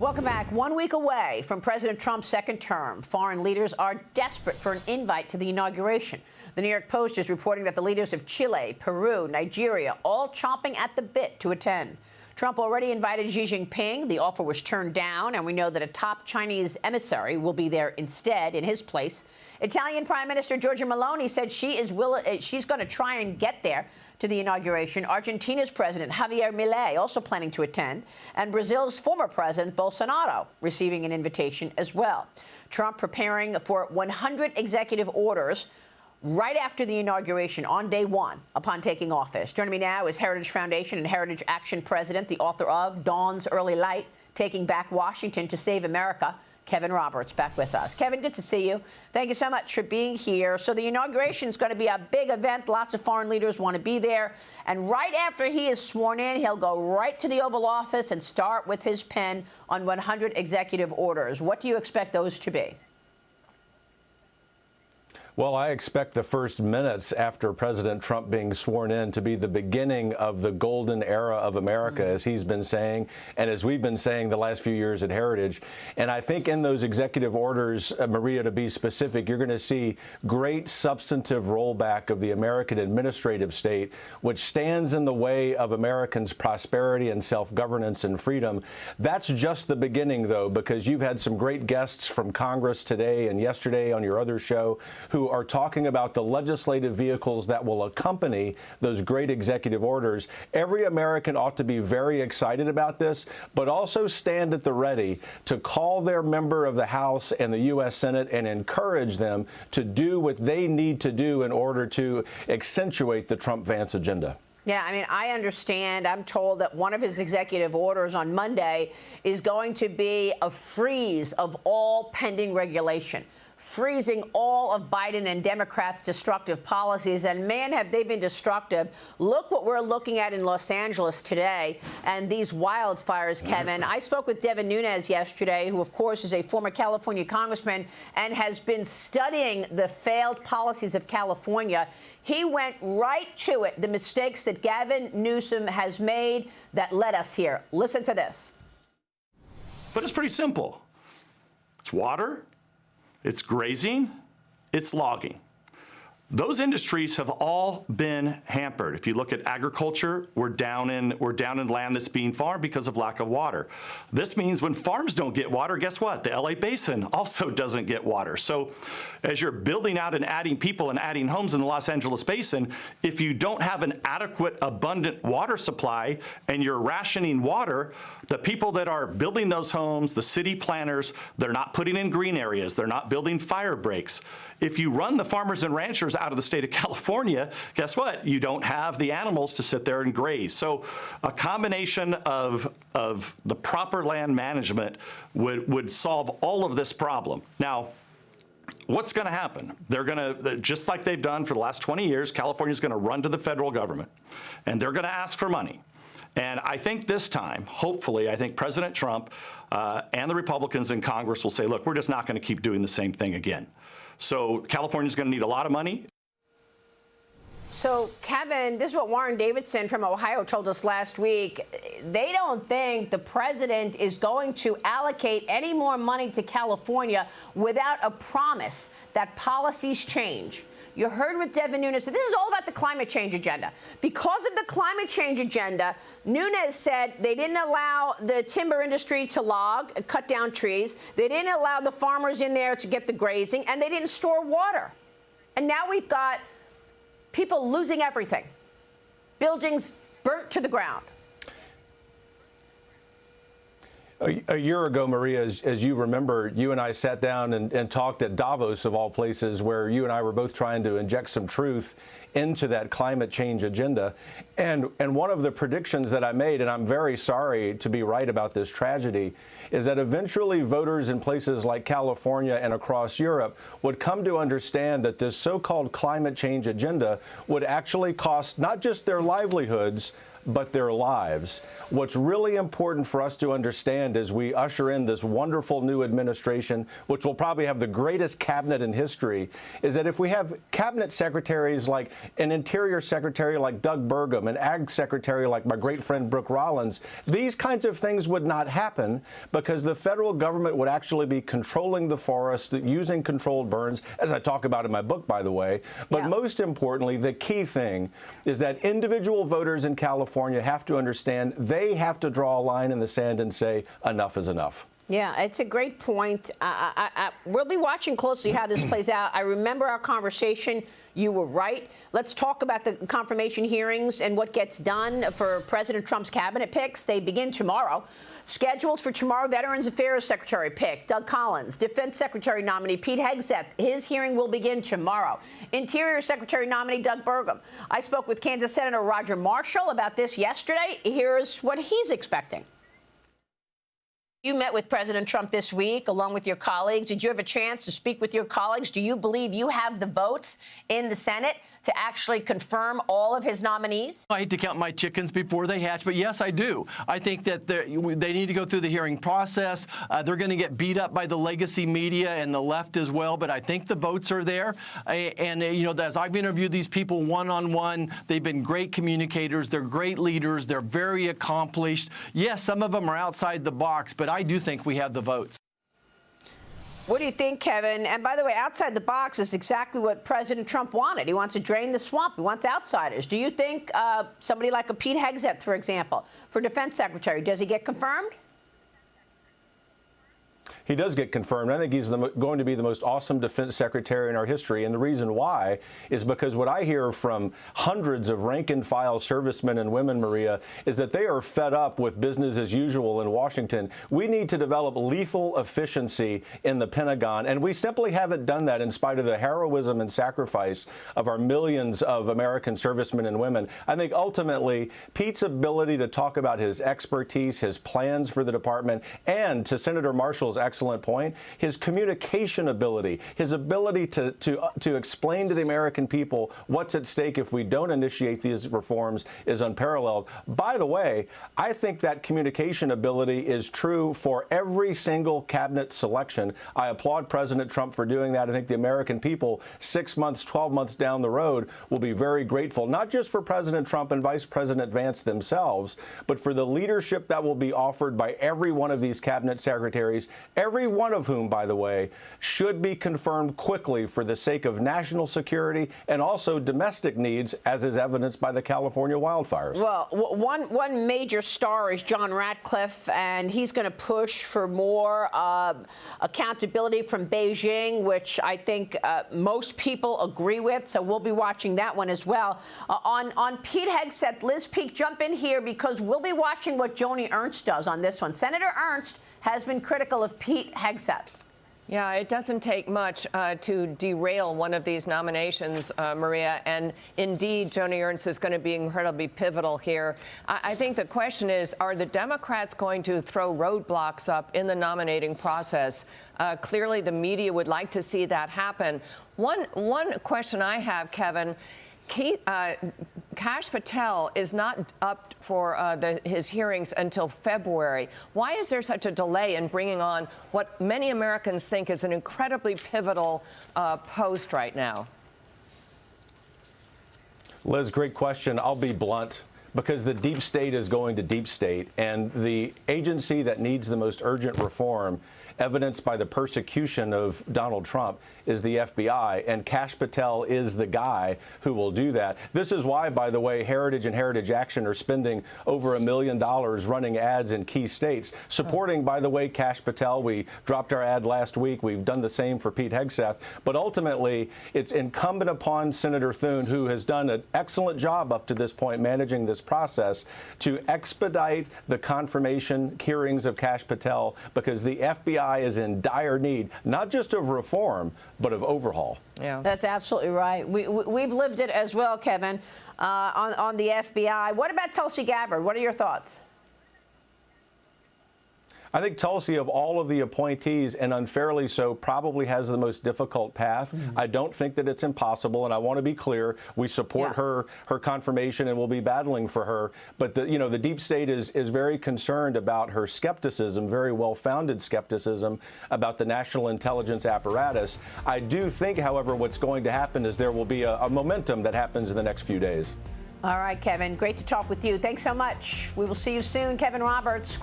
Welcome back. 1 week away from President Trump's second term, foreign leaders are desperate for an invite to the inauguration. The New York Post is reporting that the leaders of Chile, Peru, Nigeria, all chomping at the bit to attend. Trump already invited Xi Jinping. The offer was turned down, and we know that a top Chinese emissary will be there instead in his place. Italian Prime Minister Giorgia Meloni said she's going to try and get there to the inauguration. Argentina's President Javier Milei also planning to attend, and Brazil's former President Bolsonaro receiving an invitation as well. Trump preparing for 100 executive orders right after the inauguration on day one upon taking office. Joining me now is Heritage Foundation and Heritage Action President, the author of Dawn's Early Light, Taking Back Washington to Save America, Kevin Roberts, back with us. Kevin, good to see you. Thank you so much for being here. So the inauguration is going to be a big event. Lots of foreign leaders want to be there. And right after he is sworn in, he'll go right to the Oval Office and start with his pen on 100 executive orders. What do you expect those to be? Well, I expect the first minutes after President Trump being sworn in to be the beginning of the golden era of America, as he's been saying, and as we've been saying the last few years at Heritage. And I think in those executive orders, Maria, to be specific, you're going to see great substantive rollback of the American administrative state, which stands in the way of Americans' prosperity and self-governance and freedom. That's just the beginning, though, because you've had some great guests from Congress today and yesterday on your other show who are talking about the legislative vehicles that will accompany those great executive orders. Every American ought to be very excited about this, but also stand at the ready to call their member of the House and the U.S. Senate and encourage them to do what they need to do in order to accentuate the Trump-Vance agenda. Yeah, I mean, I understand. I'm told that one of his executive orders on Monday is going to be a freeze of all pending regulation, freezing all of Biden and Democrats' destructive policies. And man, have they been destructive. Look what we're looking at in Los Angeles today and these wildfires, Kevin. I spoke with Devin Nunes yesterday, who, of course, is a former California congressman and has been studying the failed policies of California. He went right to it, the mistakes that Gavin Newsom has made that led us here. Listen to this. But it's pretty simple. It's water. It's grazing, it's logging. Those industries have all been hampered. If you look at agriculture, we're down in land that's being farmed because of lack of water. This means when farms don't get water, guess what? The LA Basin also doesn't get water. So as you're building out and adding people and adding homes in the Los Angeles Basin, if you don't have an adequate, abundant water supply and you're rationing water, the people that are building those homes, the city planners, they're not putting in green areas. They're not building fire breaks. If you run the farmers and ranchers out of the state of California, guess what? You don't have the animals to sit there and graze. So a combination of the proper land management would solve all of this problem. Now, what's going to happen? They're going to, just like they've done for the last 20 years, California's going to run to the federal government, and they're going to ask for money. And I think this time, hopefully, I think President Trump and the Republicans in Congress will say, look, we're just not going to keep doing the same thing again. So California's going to need a lot of money. So, Kevin, this is what Warren Davidson from Ohio told us last week. They don't think the president is going to allocate any more money to California without a promise that policies change. You heard with Devin Nunes that this is all about the climate change agenda. Because of the climate change agenda, Nunes said they didn't allow the timber industry to log, cut down trees. They didn't allow the farmers in there to get the grazing, and they didn't store water. And now we've got people losing everything, buildings burnt to the ground. A year ago, Maria, as you remember, you and I sat down and talked at Davos, of all places, where you and I were both trying to inject some truth into that climate change agenda. And one of the predictions that I made, and I'm very sorry to be right about this tragedy, is that eventually voters in places like California and across Europe would come to understand that this so-called climate change agenda would actually cost not just their livelihoods, but their lives. What's really important for us to understand as we usher in this wonderful new administration, which will probably have the greatest cabinet in history, is that if we have cabinet secretaries like an Interior Secretary like Doug Burgum, an Ag Secretary like my great friend Brooke Rollins, these kinds of things would not happen because the federal government would actually be controlling the forest, using controlled burns, as I talk about in my book, by the way. But most importantly, the key thing is that individual voters in California have to understand they have to draw a line in the sand and say enough is enough. Yeah, it's a great point. We'll be watching closely how this plays out. I remember our conversation. You were right. Let's talk about the confirmation hearings and what gets done for President Trump's cabinet picks. They begin tomorrow. Scheduled for tomorrow, Veterans Affairs Secretary pick Doug Collins, Defense Secretary nominee Pete Hegseth. His hearing will begin tomorrow. Interior Secretary nominee Doug Burgum. I spoke with Kansas Senator Roger Marshall about this yesterday. Here's what he's expecting. You met with President Trump this week, along with your colleagues. Did you have a chance to speak with your colleagues? Do you believe you have the votes in the Senate to actually confirm all of his nominees? I hate to count my chickens before they hatch, but yes, I do. I think that they need to go through the hearing process. They're going to get beat up by the legacy media and the left as well, but I think the votes are there. And, you know, as I've interviewed these people one-on-one, they've been great communicators. They're great leaders. They're very accomplished. Yes, some of them are outside the box, but I do think we have the votes. What do you think, Kevin? And by the way, outside the box is exactly what President Trump wanted. He wants to drain the swamp. He wants outsiders. Do you think somebody like a Pete Hegseth, for example, for Defense Secretary, does he get confirmed? He does get confirmed. I think he's going to be the most awesome defense secretary in our history. And the reason why is because what I hear from hundreds of rank-and-file servicemen and women, Maria, is that they are fed up with business as usual in Washington. We need to develop lethal efficiency in the Pentagon, and we simply haven't done that in spite of the heroism and sacrifice of our millions of American servicemen and women. I think ultimately Pete's ability to talk about his expertise, his plans for the department, and to Senator Marshall's excellent point, his communication ability, his ability to explain to the American people what's at stake if we don't initiate these reforms is unparalleled. By the way, I think that communication ability is true for every single cabinet selection. I applaud President Trump for doing that. I think the American people 6 months, 12 months down the road will be very grateful, not just for President Trump and Vice President Vance themselves, but for the leadership that will be offered by every one of these cabinet secretaries, every one of whom, by the way, should be confirmed quickly for the sake of national security and also domestic needs, as is evidenced by the California wildfires. Well, one major star is John Ratcliffe, and he's going to push for more accountability from Beijing, which I think most people agree with. So we'll be watching that one as well. On Pete Hegseth, Liz Peek, jump in here because we'll be watching what Joni Ernst does on this one. Senator Ernst has been critical of Pete Hegseth. Yeah, it doesn't take much to derail one of these nominations, Maria. And indeed, Joni Ernst is going to be incredibly pivotal here. I think the question is, are the Democrats going to throw roadblocks up in the nominating process? Clearly, the media would like to see that happen. One question I have, Kevin, Kash Patel is not up for his hearings until February. Why is there such a delay in bringing on what many Americans think is an incredibly pivotal post right now? Liz, great question. I'll be blunt. Because the deep state is going to deep state, and the agency that needs the most urgent reform, evidenced by the persecution of Donald Trump, is the FBI, and Kash Patel is the guy who will do that. This is why, by the way, Heritage and Heritage Action are spending over $1 million running ads in key states, supporting, by the way, Kash Patel. We dropped our ad last week. We've done the same for Pete Hegseth. But ultimately, it's incumbent upon Senator Thune, who has done an excellent job up to this point managing this process, to expedite the confirmation hearings of Kash Patel, because the FBI is in dire need, not just of reform, but of overhaul. Yeah, that's absolutely right. We've lived it as well, Kevin, on the FBI. What about Tulsi Gabbard? What are your thoughts? I think Tulsi, of all of the appointees, and unfairly so, probably has the most difficult path. I don't think that it's impossible, and I want to be clear. We support her confirmation, and we'll be battling for her. But the deep state is very concerned about her skepticism, very well-founded skepticism about the national intelligence apparatus. I do think, however, what's going to happen is there will be a momentum that happens in the next few days. All right, Kevin, great to talk with you. Thanks so much. We will see you soon. Kevin Roberts.